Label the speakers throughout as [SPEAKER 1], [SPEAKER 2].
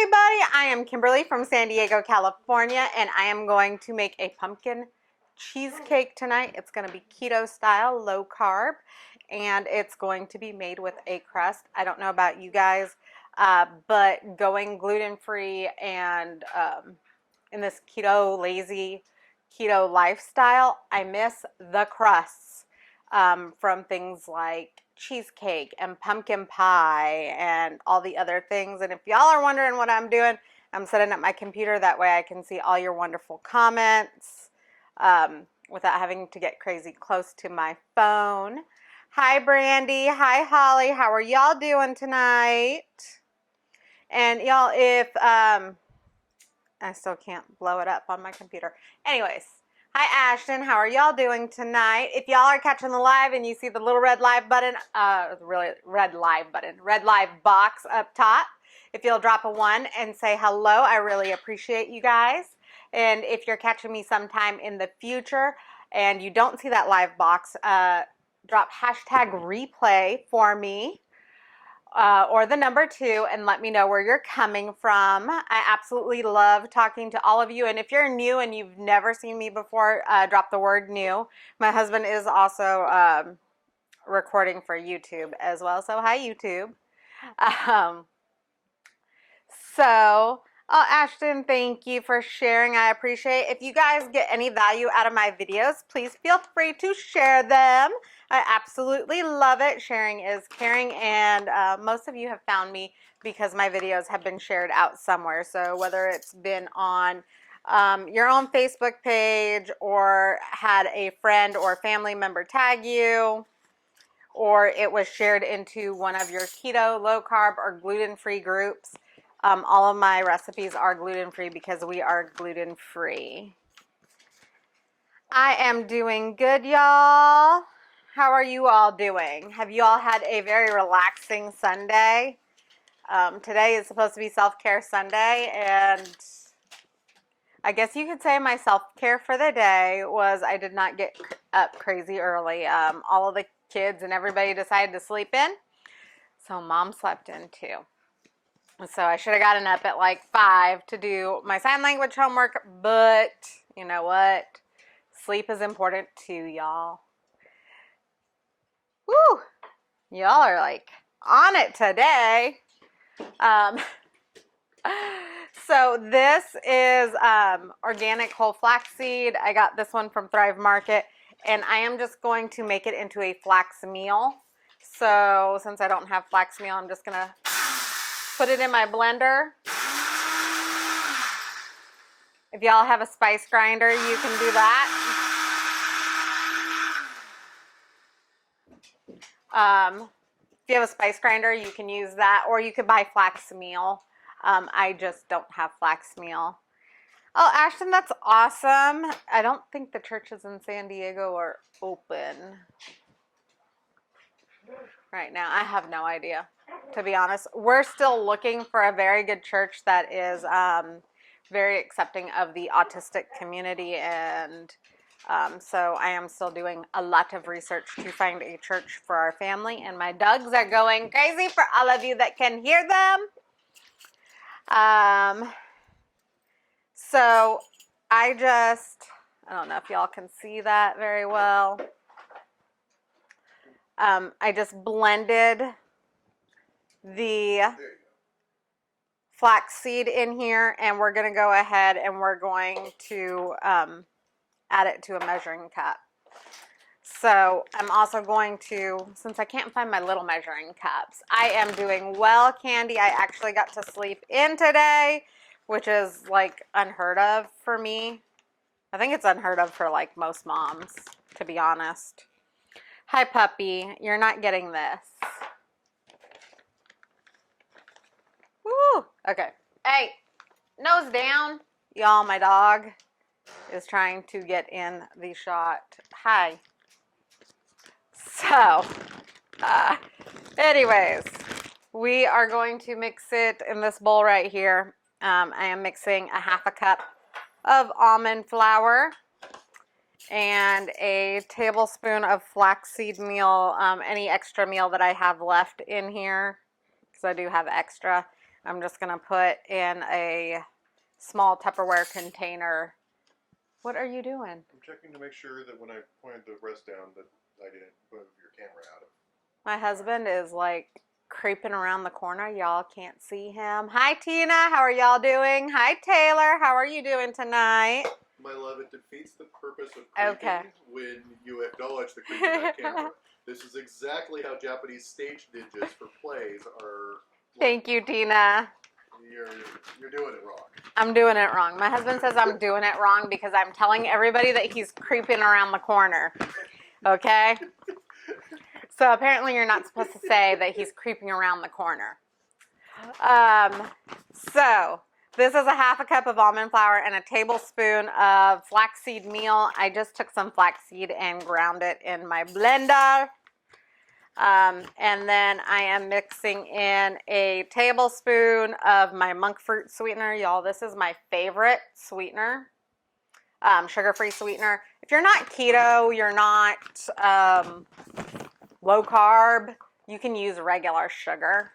[SPEAKER 1] everybody, I am Kimberly from San Diego, California, and I am going to make a pumpkin cheesecake tonight. It's going to be keto style, low carb, and it's going to be made with a crust. I don't know about you guys, but going gluten-free and in this lazy keto lifestyle, I miss the crusts from things like cheesecake and pumpkin pie and all the other things. And if y'all are wondering what I'm doing, I'm setting up my computer. That way I can see all your wonderful comments without having to get crazy close to my phone. Hi, Brandy. Hi, Holly. How are y'all doing tonight? And y'all, if I still can't blow it up on my computer. Anyways, hi, Ashton. How are y'all doing tonight? If y'all are catching the live and you see the little red live button, red live box up top, if you'll drop a 1 and say hello, I really appreciate you guys. And if you're catching me sometime in the future and you don't see that live box, drop hashtag replay for me. Or the number 2 and let me know where you're coming from. I absolutely love talking to all of you. And if you're new and you've never seen me before, drop the word new. My husband is also recording for YouTube as well. So hi, YouTube. Ashton, thank you for sharing. I appreciate it. If you guys get any value out of my videos, please feel free to share them. I absolutely love it. Sharing is caring, and most of you have found me because my videos have been shared out somewhere. So whether it's been on your own Facebook page or had a friend or family member tag you, or it was shared into one of your keto, low carb, or gluten-free groups, all of my recipes are gluten-free because we are gluten-free. I am doing good, y'all. How are you all doing? Have you all had a very relaxing Sunday? Today is supposed to be self-care Sunday, and I guess you could say my self-care for the day was I did not get up crazy early. All of the kids and everybody decided to sleep in, so Mom slept in too. So I should have gotten up at like 5 to do my sign language homework, but you know what? Sleep is important too, y'all. Woo! Y'all are like on it today. So this is organic whole flaxseed. I got this one from Thrive Market, and I am just going to make it into a flax meal. So since I don't have flax meal, I'm just gonna put it in my blender. If y'all have a spice grinder, you can do that. If you have a spice grinder, you can use that, or you could buy flax meal. I just don't have flax meal. Oh, Ashton, that's awesome. I don't think the churches in San Diego are open right now. I have no idea, to be honest. We're still looking for a very good church that is very accepting of the autistic community, and so I am still doing a lot of research to find a church for our family, and my dogs are going crazy for all of you that can hear them. So I don't know if y'all can see that very well. I just blended the flaxseed in here, and we're going to go ahead and we're going to add it to a measuring cup. So I'm also going to, since I can't find my little measuring cups, I am doing well, Candy. I actually got to sleep in today, which is like unheard of for me. I think it's unheard of for like most moms, to be honest. Hi, puppy. You're not getting this. Woo! Okay. Hey, nose down. Y'all, my dog is trying to get in the shot. Hi. So, anyways, we are going to mix it in this bowl right here. I am mixing a 1/2 cup of almond flour and a tablespoon of flaxseed meal, any extra meal that I have left in here, because I do have extra. I'm just going to put in a small Tupperware container. What are you doing?
[SPEAKER 2] I'm checking to make sure that when I pointed the rest down that I didn't move your camera out of.
[SPEAKER 1] My husband is like creeping around the corner. Y'all can't see him. Hi, Tina. How are y'all doing? Hi, Taylor. How are you doing tonight?
[SPEAKER 2] My love, it defeats the purpose of creeping when you acknowledge the creep in that camera. This is exactly how Japanese stage ninjas for plays are.
[SPEAKER 1] Thank you, Tina.
[SPEAKER 2] You're doing it wrong.
[SPEAKER 1] I'm doing it wrong. My husband says I'm doing it wrong because I'm telling everybody that he's creeping around the corner. Okay? So apparently you're not supposed to say that he's creeping around the corner. So this is a half a cup of almond flour and a tablespoon of flaxseed meal. I just took some flaxseed and ground it in my blender. And then I am mixing in a tablespoon of my monk fruit sweetener. Y'all, this is my favorite sweetener, sugar-free sweetener. If you're not keto, you're not low carb, you can use regular sugar.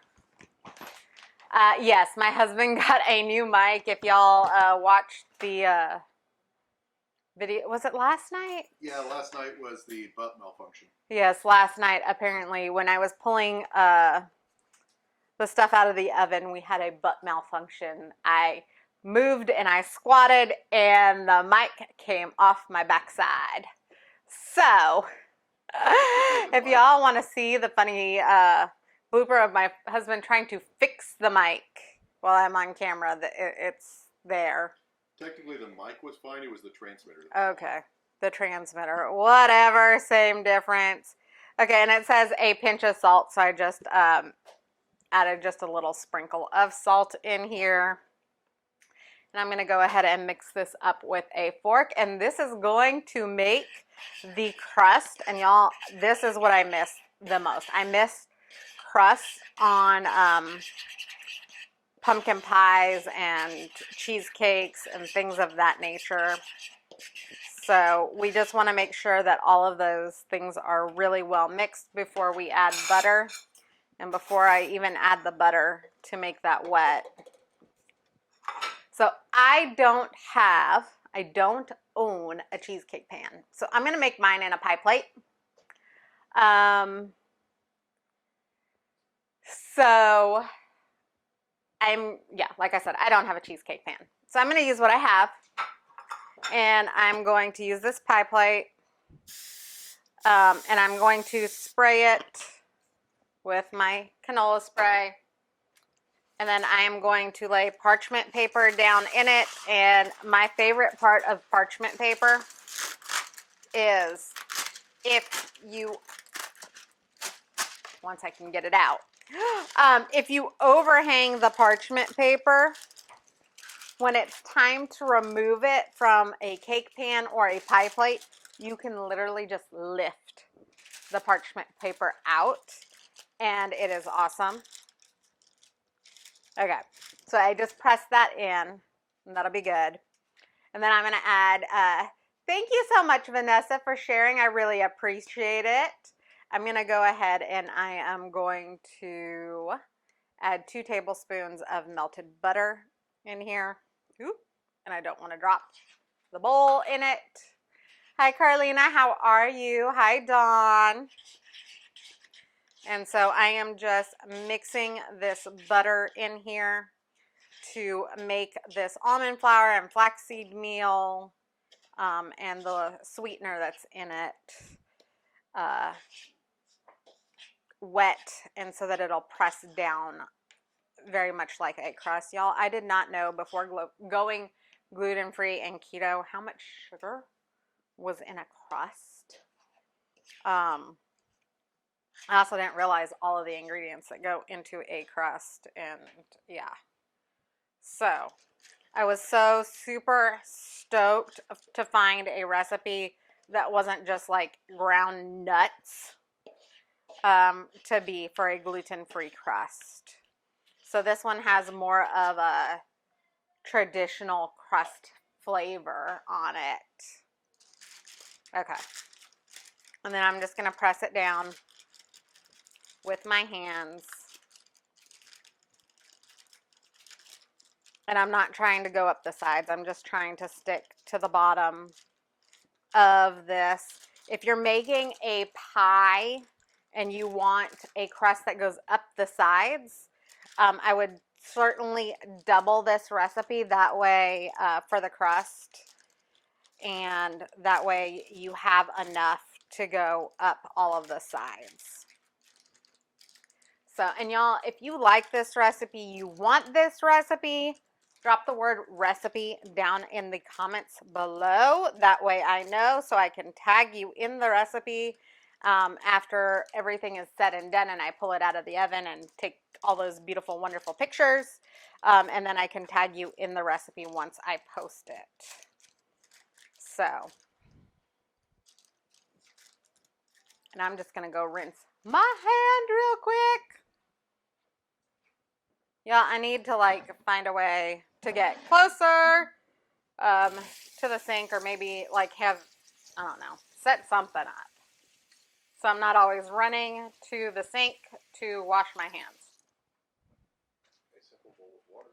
[SPEAKER 1] Yes, my husband got a new mic. If y'all watched the video, was it last night?
[SPEAKER 2] Yeah, last night was the butt malfunction.
[SPEAKER 1] Yes, last night, apparently, when I was pulling the stuff out of the oven, we had a butt malfunction. I moved and I squatted and the mic came off my backside. So, if y'all want to see the funny blooper of my husband trying to fix the mic while I'm on camera, it's there.
[SPEAKER 2] Technically, the mic was fine. It was the transmitter.
[SPEAKER 1] Okay, the transmitter. Whatever, same difference. Okay, and it says a pinch of salt, so I just added just a little sprinkle of salt in here. And I'm going to go ahead and mix this up with a fork. And this is going to make the crust. And y'all, this is what I miss the most. I miss crust on pumpkin pies and cheesecakes and things of that nature. So we just want to make sure that all of those things are really well mixed before we add butter. And before I even add the butter to make that wet. So I don't own a cheesecake pan. So I'm going to make mine in a pie plate. Like I said, I don't have a cheesecake pan. So I'm going to use what I have. And I'm going to use this pie plate. And I'm going to spray it with my canola spray. And then I am going to lay parchment paper down in it. And my favorite part of parchment paper is once I can get it out, if you overhang the parchment paper, when it's time to remove it from a cake pan or a pie plate, you can literally just lift the parchment paper out. And it is awesome. Okay, so I just press that in, and that'll be good. And then I'm going to add, thank you so much, Vanessa, for sharing. I really appreciate it. I'm going to go ahead and I am going to add 2 tablespoons of melted butter in here. Oop, and I don't want to drop the bowl in it. Hi, Carlina. How are you? Hi, Dawn. And so I am just mixing this butter in here to make this almond flour and flaxseed meal and the sweetener that's in it wet, and so that it'll press down very much like a crust. Y'all, I did not know before going gluten-free and keto how much sugar was in a crust. I also didn't realize all of the ingredients that go into a crust, and yeah. So I was so super stoked to find a recipe that wasn't just like ground nuts to be for a gluten-free crust. So this one has more of a traditional crust flavor on it. Okay. And then I'm just going to press it down with my hands. And I'm not trying to go up the sides. I'm just trying to stick to the bottom of this. If you're making a pie and you want a crust that goes up the sides, I would certainly double this recipe that way for the crust. And that way you have enough to go up all of the sides. So, and y'all, if you like this recipe, you want this recipe, drop the word recipe down in the comments below. That way I know, so I can tag you in the recipe after everything is said and done and I pull it out of the oven and take all those beautiful, wonderful pictures. And then I can tag you in the recipe once I post it. So, and I'm just going to go rinse my hand real quick. Yeah, I need to like find a way to get closer to the sink, or maybe like have, I don't know, set something up. So I'm not always running to the sink to wash my hands.
[SPEAKER 2] A simple bowl of water.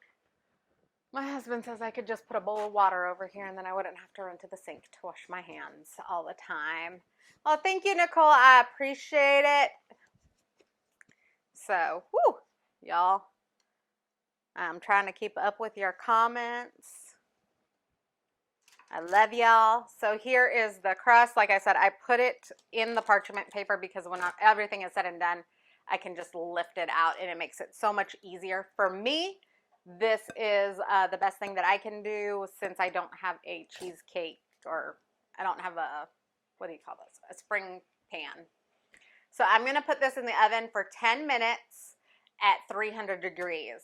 [SPEAKER 1] My husband says I could just put a bowl of water over here and then I wouldn't have to run to the sink to wash my hands all the time. Well, thank you, Nicole. I appreciate it. So, whoo, y'all. I'm trying to keep up with your comments. I love y'all. So here is the crust. Like I said, I put it in the parchment paper because when everything is said and done, I can just lift it out and it makes it so much easier for me. This is the best thing that I can do since I don't have a cheesecake, or I don't have a, what do you call this? A spring pan. So I'm going to put this in the oven for 10 minutes at 300 degrees.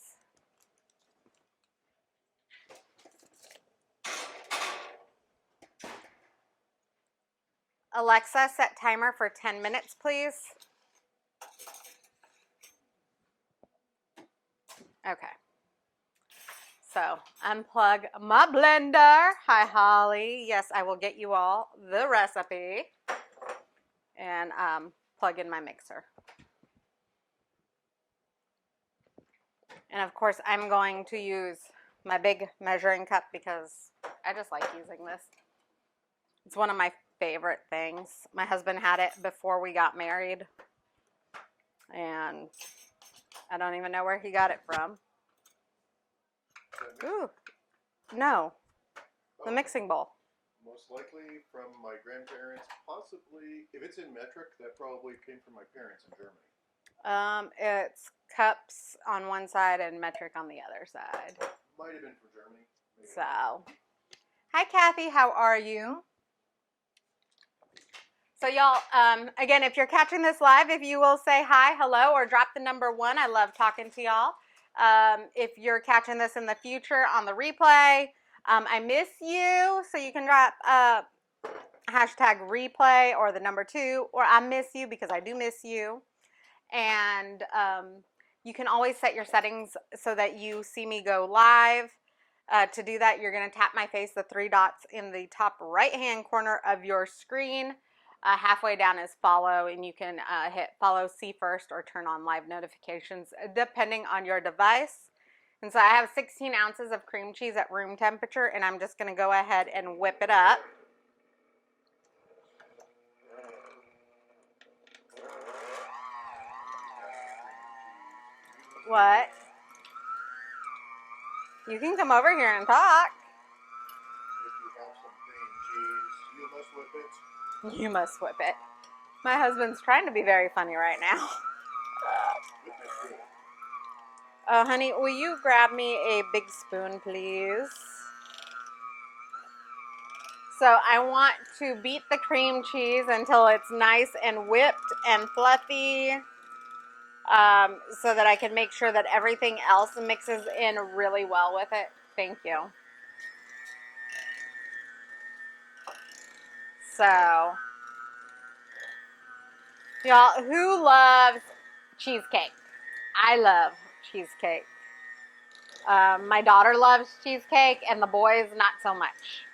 [SPEAKER 1] Alexa, set timer for 10 minutes, please. Okay. So, unplug my blender. Hi, Holly. Yes, I will get you all the recipe. And plug in my mixer. And of course, I'm going to use my big measuring cup because I just like using this. It's one of my favorite things. My husband had it before we got married. And I don't even know where he got it from. Ooh, no, the mixing bowl.
[SPEAKER 2] Most likely from my grandparents, possibly. If it's in metric, that probably came from my parents in Germany.
[SPEAKER 1] It's cups on one side and metric on the other side.
[SPEAKER 2] Might have been from Germany. Maybe.
[SPEAKER 1] So, hi Kathy, how are you? So y'all, again, if you're catching this live, if you will say hi, hello, or drop the number 1. I love talking to y'all. If you're catching this in the future on the replay, I miss you. So you can drop hashtag replay or the number 2, or I miss you because I do miss you. And you can always set your settings so that you see me go live. To do that, you're going to tap my face, the 3 dots in the top right-hand corner of your screen. Halfway down is follow, and you can hit follow, see first, or turn on live notifications, depending on your device. And so I have 16 ounces of cream cheese at room temperature, and I'm just going to go ahead and whip it up. What? You can come over here and talk.
[SPEAKER 2] If you have some cream cheese, you must whip it.
[SPEAKER 1] You must whip it. My husband's trying to be very funny right now. Oh, honey, will you grab me a big spoon, please? So I want to beat the cream cheese until it's nice and whipped and fluffy, so that I can make sure that everything else mixes in really well with it. Thank you. So, y'all, who loves cheesecake? I love cheesecake. My daughter loves cheesecake, and the boys not so much.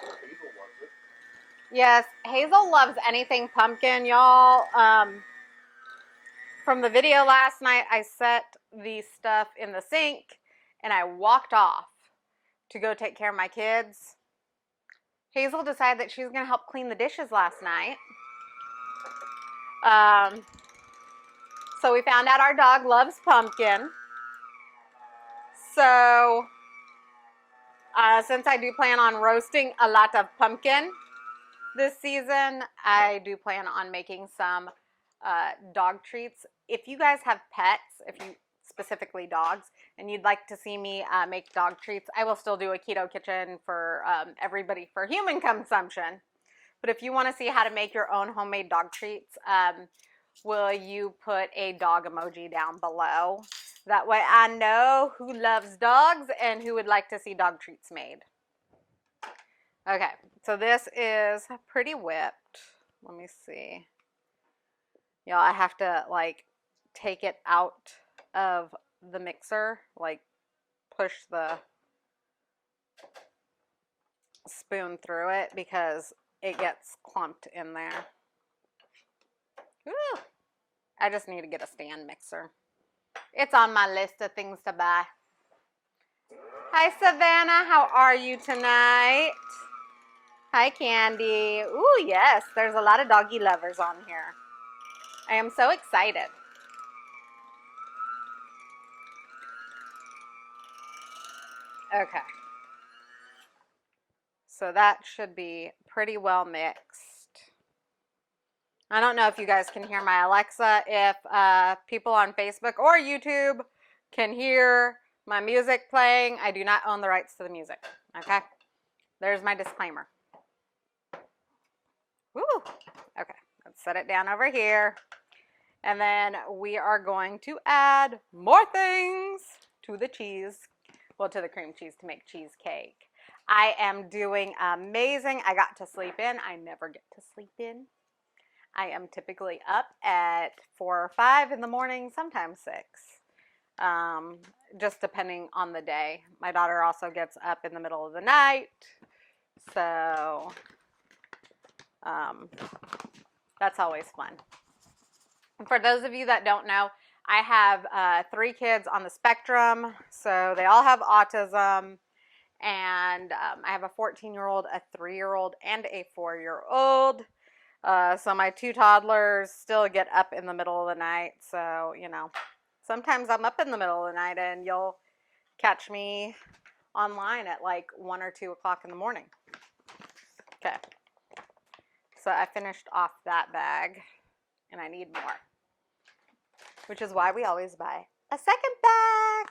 [SPEAKER 2] Hazel loves it.
[SPEAKER 1] Yes, Hazel loves anything pumpkin, y'all. From the video last night, I set the stuff in the sink, and I walked off to go take care of my kids, Hazel decided that she was going to help clean the dishes last night. So we found out our dog loves pumpkin. So since I do plan on roasting a lot of pumpkin this season, I do plan on making some dog treats. If you guys have pets, if you specifically dogs, and you'd like to see me make dog treats, I will still do a keto kitchen for everybody for human consumption. But if you want to see how to make your own homemade dog treats, will you put a dog emoji down below? That way I know who loves dogs and who would like to see dog treats made. Okay, so this is pretty whipped. Let me see. Y'all, I have to like take it out of the mixer, like push the spoon through it because it gets clumped in there. Woo! I just need to get a stand mixer. It's on my list of things to buy. Hi, Savannah. How are you tonight? Hi, Candy. Ooh, yes. There's a lot of doggy lovers on here. I am so excited. Okay. So that should be pretty well mixed. I don't know if you guys can hear my Alexa. If people on Facebook or YouTube can hear my music playing, I do not own the rights to the music. Okay? There's my disclaimer. Woo! Okay, let's set it down over here. And then we are going to add more things to the cheese. Well, to the cream cheese to make cheesecake. I am doing amazing. I got to sleep in. I never get to sleep in. I am typically up at 4 or 5 in the morning, sometimes 6, just depending on the day. My daughter also gets up in the middle of the night, so that's always fun. And for those of you that don't know, I have 3 kids on the spectrum, so they all have autism, and I have a 14-year-old, a 3-year-old, and a 4-year-old. So my 2 toddlers still get up in the middle of the night. So, you know, sometimes I'm up in the middle of the night and you'll catch me online at like 1 or 2 o'clock in the morning. Okay. So I finished off that bag and I need more, which is why we always buy a second bag.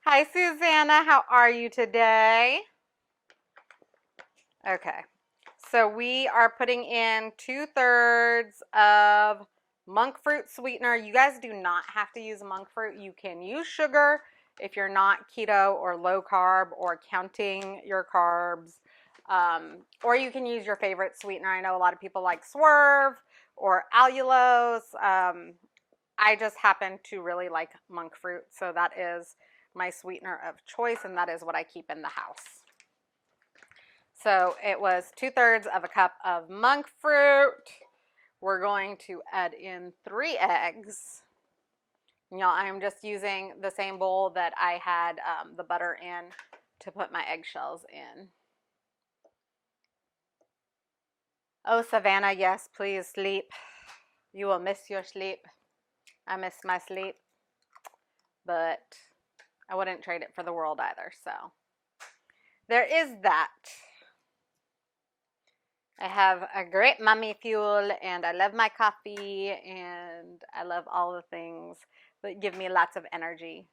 [SPEAKER 1] Hi, Susanna. How are you today? Okay. So we are putting in 2/3 of monk fruit sweetener. You guys do not have to use monk fruit. You can use sugar if you're not keto or low carb or counting your carbs. Or you can use your favorite sweetener. I know a lot of people like Swerve or allulose. I just happen to really like monk fruit. So that is my sweetener of choice, and that is what I keep in the house. So it was 2/3 of a cup of monk fruit. We're going to add in 3 eggs. Y'all, I'm just using the same bowl that I had the butter in to put my eggshells in. Oh, Savannah, yes, please sleep. You will miss your sleep. I miss my sleep. But I wouldn't trade it for the world either, so there is that. I have a great mommy fuel, and I love my coffee, and I love all the things that give me lots of energy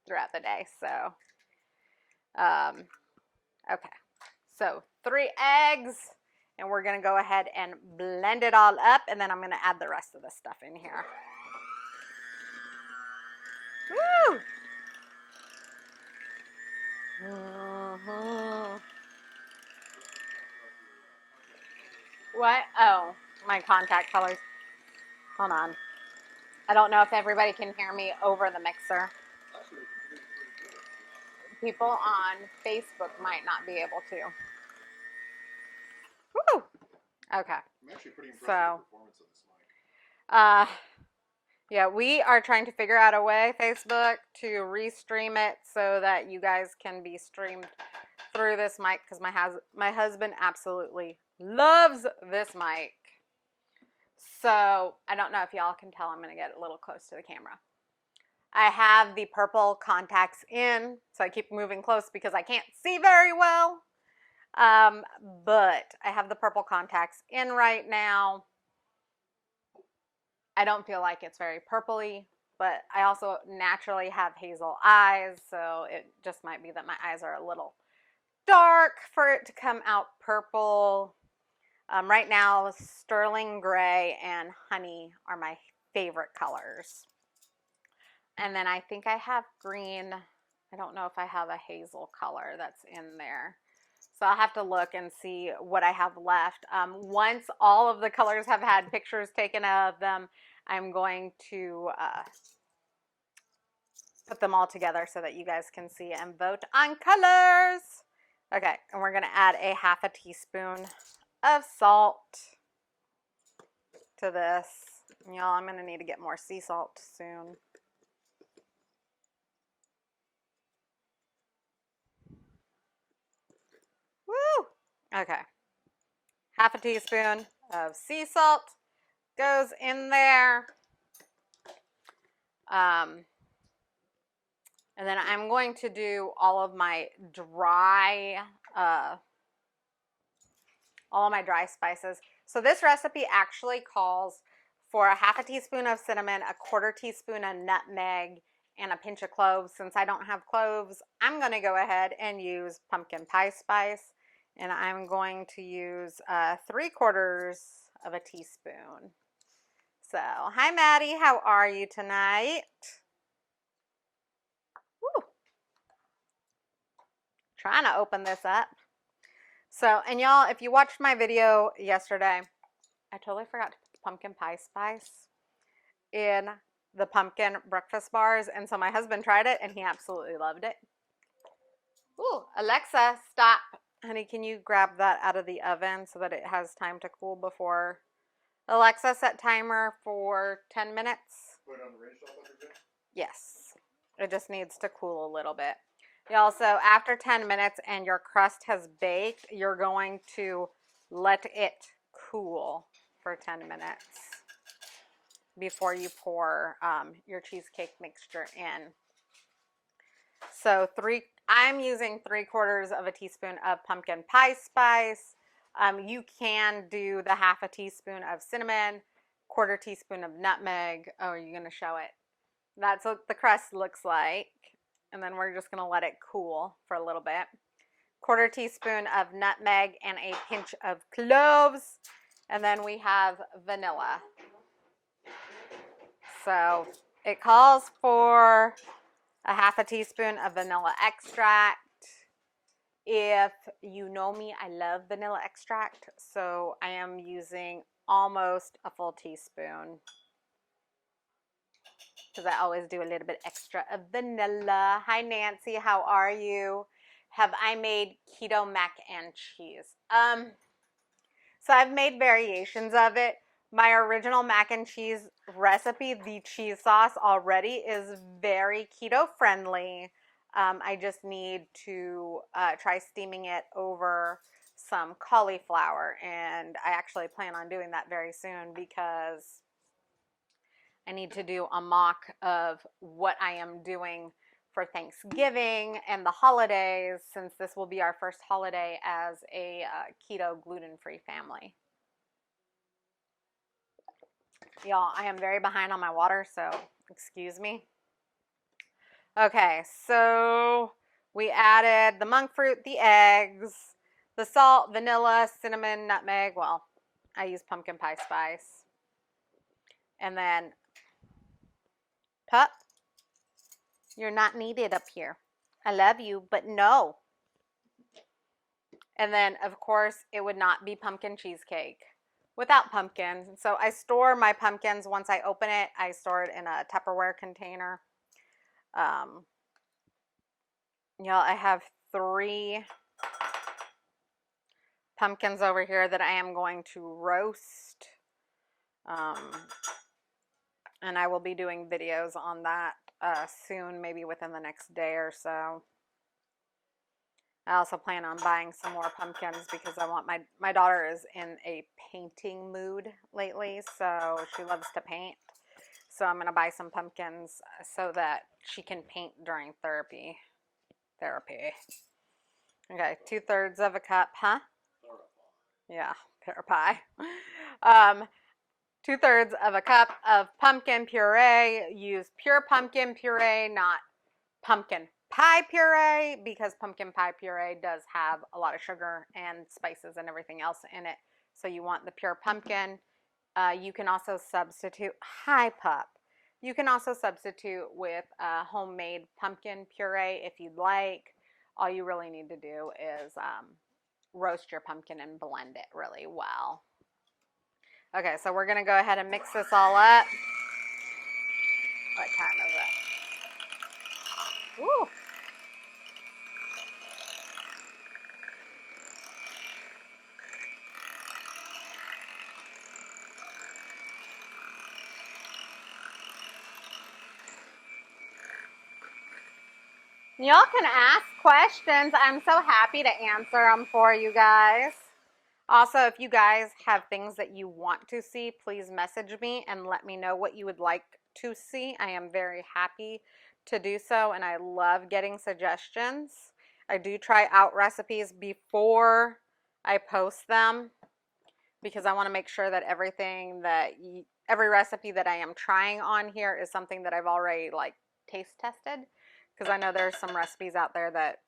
[SPEAKER 1] throughout the day. So, okay. So 3 eggs, and we're going to go ahead and blend it all up, and then I'm going to add the rest of the stuff in here. Woo! Mm-hmm. What? Oh, my contact colors. Hold on. I don't know if everybody can hear me over the mixer. People on Facebook might not be able to. Woo! Okay.
[SPEAKER 2] I'm actually pretty impressed with the
[SPEAKER 1] So,
[SPEAKER 2] performance of this mic.
[SPEAKER 1] Yeah, we are trying to figure out a way, Facebook, to restream it so that you guys can be streamed through this mic because my husband absolutely loves this mic. So I don't know if y'all can tell. I'm going to get a little close to the camera. I have the purple contacts in, so I keep moving close because I can't see very well. But I have the purple contacts in right now. I don't feel like it's very purpley, but I also naturally have hazel eyes, so it just might be that my eyes are a little dark for it to come out purple. Right now, sterling gray and honey are my favorite colors. And then I think I have green. I don't know if I have a hazel color that's in there. So I'll have to look and see what I have left. Once all of the colors have had pictures taken of them, I'm going to put them all together so that you guys can see and vote on colors. Okay, and we're gonna add a half a teaspoon of salt to this. Y'all, I'm gonna need to get more sea salt soon. Woo! Okay. Half a teaspoon of sea salt goes in there. And then I'm going to do all of my dry spices. So this recipe actually calls for a half a teaspoon of cinnamon, a quarter teaspoon of nutmeg, and a pinch of cloves. Since I don't have cloves, I'm going to go ahead and use pumpkin pie spice. And I'm going to use 3/4 of a teaspoon. So, hi Maddie, how are you tonight? Woo. Trying to open this up. So, and y'all, if you watched my video yesterday, I totally forgot to put pumpkin pie spice in the pumpkin breakfast bars. And so my husband tried it and he absolutely loved it. Ooh, Alexa, stop. Honey, can you grab that out of the oven so that it has time to cool before? Alexa, set timer for 10 minutes.
[SPEAKER 2] Put it on the range top under there?
[SPEAKER 1] Yes. It just needs to cool a little bit. Y'all, so after 10 minutes and your crust has baked, you're going to let it cool for 10 minutes before you pour your cheesecake mixture in. So I'm using 3/4 of a teaspoon of pumpkin pie spice. You can do the half a teaspoon of cinnamon, quarter teaspoon of nutmeg. Oh, are you going to show it? That's what the crust looks like. And then we're just going to let it cool for a little bit. Quarter teaspoon of nutmeg and a pinch of cloves. And then we have vanilla. So it calls for a half a teaspoon of vanilla extract. If you know me, I love vanilla extract. So I am using almost a full teaspoon, because I always do a little bit extra of vanilla. Hi, Nancy. How are you? Have I made keto mac and cheese? So I've made variations of it. My original mac and cheese recipe, the cheese sauce already is very keto friendly. I just need to try steaming it over some cauliflower, and I actually plan on doing that very soon because I need to do a mock of what I am doing for Thanksgiving and the holidays, since this will be our first holiday as a keto gluten-free family. Y'all, I am very behind on my water, so excuse me. Okay, so we added the monk fruit, the eggs, the salt, vanilla, cinnamon, nutmeg. Well, I use pumpkin pie spice. And then pup, you're not needed up here. I love you, but no. And then, of course, it would not be pumpkin cheesecake without pumpkins. So I store my pumpkins. Once I open it, I store it in a Tupperware container. Y'all, I have 3 pumpkins over here that I am going to roast. And I will be doing videos on that soon, maybe within the next day or so. I also plan on buying some more pumpkins because I want my daughter is in a painting mood lately, so she loves to paint. So I'm going to buy some pumpkins so that she can paint during therapy. Okay, 2/3 of a cup, huh? Yeah, pie. 2/3 of a cup of pumpkin puree. Use pure pumpkin puree, not pumpkin pie puree, because pumpkin pie puree does have a lot of sugar and spices and everything else in it. So you want the pure pumpkin. You can also substitute, hi pup. You can also substitute with homemade pumpkin puree if you'd like. All you really need to do is roast your pumpkin and blend it really well. Okay, so we're gonna go ahead and mix this all up. What time is it? Ooh. Y'all can ask questions. I'm so happy to answer them for you guys. Also, if you guys have things that you want to see, please message me and let me know what you would like to see. I am very happy to do so, and I love getting suggestions. I do try out recipes before I post them because I want to make sure that every recipe that I am trying on here is something that I've already like taste tested, because I know there's some recipes out there that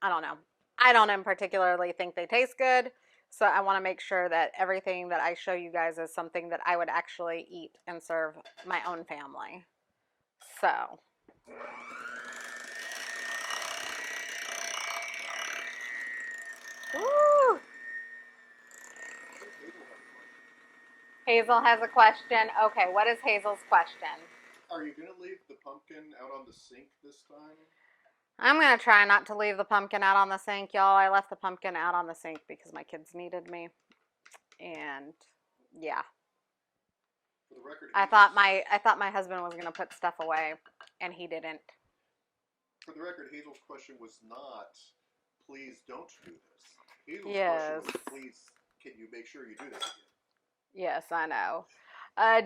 [SPEAKER 1] I don't know. I don't in particularly think they taste good. So I want to make sure that everything that I show you guys is something that I would actually eat and serve my own family. So. Woo! Hazel has a question. Okay, what is Hazel's question?
[SPEAKER 2] Are you going to leave the pumpkin out on the sink this time?
[SPEAKER 1] I'm going to try not to leave the pumpkin out on the sink, y'all. I left the pumpkin out on the sink because my kids needed me. And yeah.
[SPEAKER 2] For the record,
[SPEAKER 1] I thought my husband was going to put stuff away, and he didn't.
[SPEAKER 2] For the record, Hazel's question was not, please don't do this. Hazel's
[SPEAKER 1] Yes.
[SPEAKER 2] question was, please, can you make sure you do this again?
[SPEAKER 1] Yes, I know.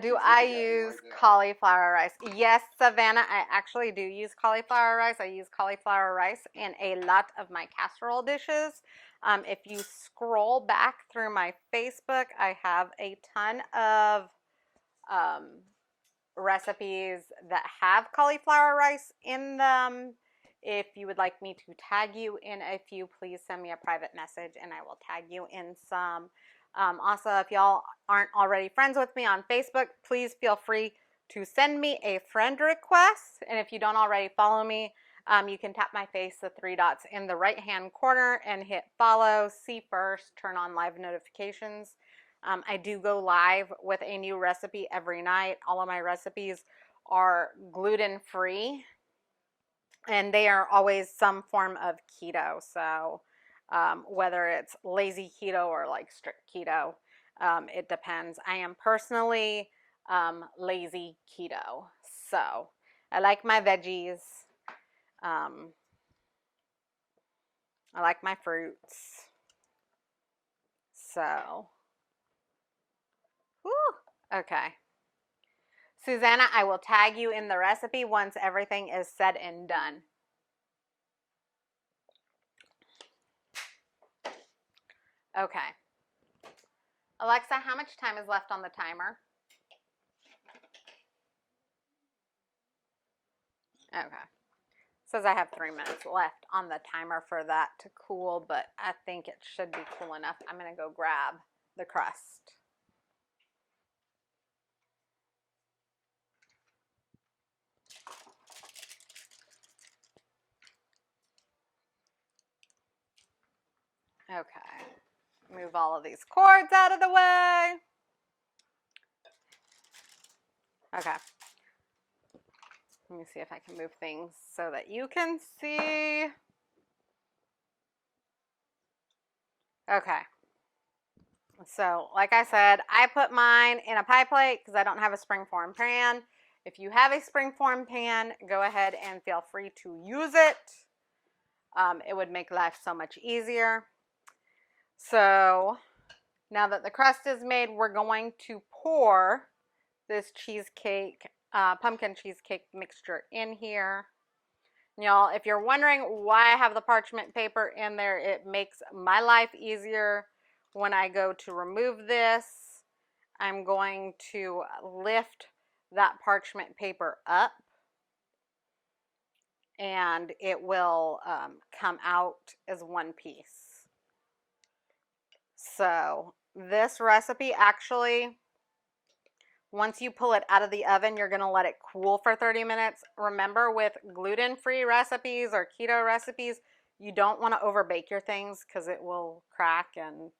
[SPEAKER 1] Do I use cauliflower rice? Yes, Savannah, I actually do use cauliflower rice. I use cauliflower rice in a lot of my casserole dishes. If you scroll back through my Facebook, I have a ton of recipes that have cauliflower rice in them. If you would like me to tag you in a few, please send me a private message and I will tag you in some. Also, if y'all aren't already friends with me on Facebook, please feel free to send me a friend request. And if you don't already follow me, you can tap my face, the 3 dots in the right hand corner, and hit follow, see first, turn on live notifications. I do go live with a new recipe every night. All of my recipes are gluten-free, and they are always some form of keto. So whether it's lazy keto or like strict keto, it depends. I am personally lazy keto. So I like my veggies. I like my fruits. So, whew, okay. Susanna, I will tag you in the recipe once everything is said and done. Okay. Alexa, how much time is left on the timer? Okay. It says I have 3 minutes left on the timer for that to cool, but I think it should be cool enough. I'm going to go grab the crust. Okay. Move all of these cords out of the way. Okay. Let me see if I can move things so that you can see. Okay. So, like I said, I put mine in a pie plate because I don't have a springform pan. If you have a springform pan, go ahead and feel free to use it. It would make life so much easier. So, now that the crust is made, we're going to pour this cheesecake, pumpkin cheesecake mixture in here. Y'all, if you're wondering why I have the parchment paper in there, it makes my life easier when I go to remove this. I'm going to lift that parchment paper up and it will come out as one piece. So this recipe actually, once you pull it out of the oven, you're going to let it cool for 30 minutes. Remember, with gluten-free recipes or keto recipes, you don't want to overbake your things because it will crack and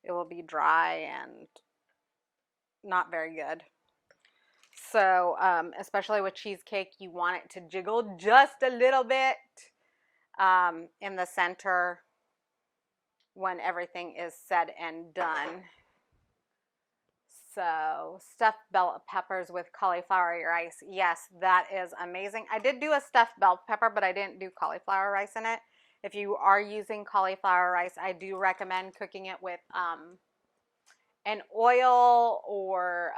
[SPEAKER 1] it will be dry and not very good. So, especially with cheesecake, you want it to jiggle just a little bit in the center when everything is said and done. So, stuffed bell peppers with cauliflower rice. Yes, that is amazing. I did do a stuffed bell pepper, but I didn't do cauliflower rice in it. If you are using cauliflower rice, I do recommend cooking it with an oil or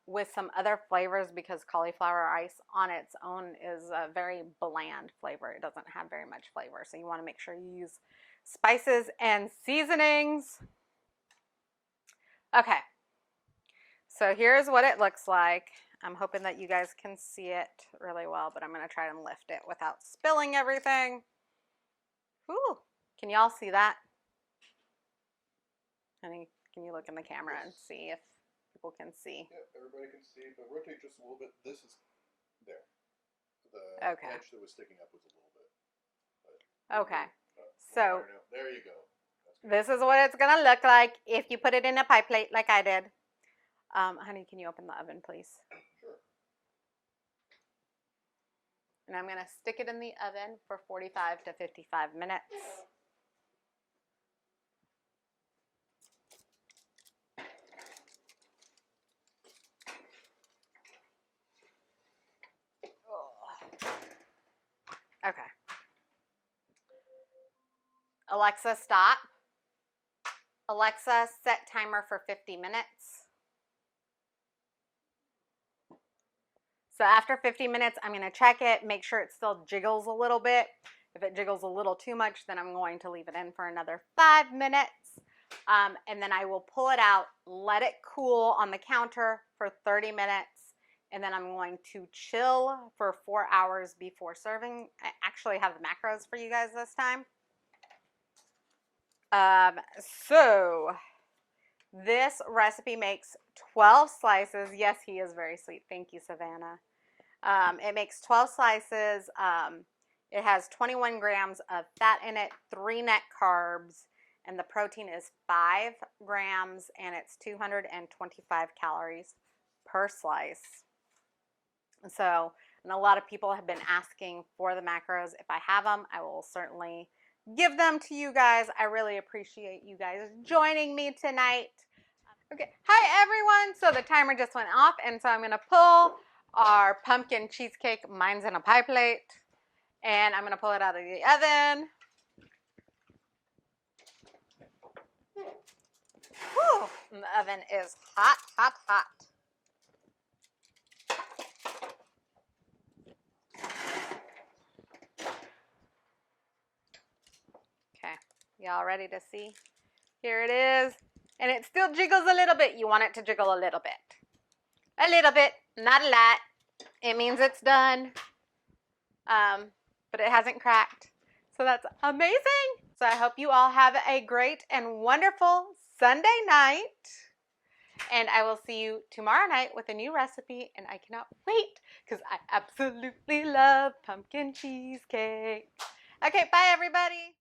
[SPEAKER 1] with some other flavors because cauliflower rice on its own is a very bland flavor. It doesn't have very much flavor. So you want to make sure you use spices and seasonings. Okay, so here's what it looks like. I'm hoping that you guys can see it really well, but I'm going to try and lift it without spilling everything. Ooh, can y'all see that? Honey, can you look in the camera and see if people can see?
[SPEAKER 2] Yeah, everybody can see, but rotate just a little bit. This is there. The edge that was sticking up was a little bit.
[SPEAKER 1] Okay. So
[SPEAKER 2] there you go.
[SPEAKER 1] This is what it's going to look like if you put it in a pie plate like I did. Honey, can you open the oven, please?
[SPEAKER 2] Sure.
[SPEAKER 1] And I'm going to stick it in the oven for 45 to 55 minutes. Okay. Alexa, stop. Alexa, set timer for 50 minutes. So after 50 minutes, I'm going to check it, make sure it still jiggles a little bit. If it jiggles a little too much, then I'm going to leave it in for another 5 minutes. And then I will pull it out, let it cool on the counter for 30 minutes. And then I'm going to chill for 4 hours before serving. I actually have the macros for you guys this time. So this recipe makes 12 slices. Yes, he is very sweet. Thank you, Savannah. It makes 12 slices. It has 21 grams of fat in it, 3 net carbs, and the protein is 5 grams, and it's 225 calories per slice. So, and a lot of people have been asking for the macros. If I have them, I will certainly give them to you guys. I really appreciate you guys joining me tonight. Okay, hi everyone. So the timer just went off, and so I'm going to pull our pumpkin cheesecake. Mine's in a pie plate, and I'm going to pull it out of the oven. Whew, and the oven is hot, hot, hot. Okay, y'all ready to see? Here it is, and it still jiggles a little bit. You want it to jiggle a little bit. A little bit, not a lot. It means it's done, but it hasn't cracked. So that's amazing. So I hope you all have a great and wonderful Sunday night. And I will see you tomorrow night with a new recipe. And I cannot wait because I absolutely love pumpkin cheesecake. Okay, bye everybody.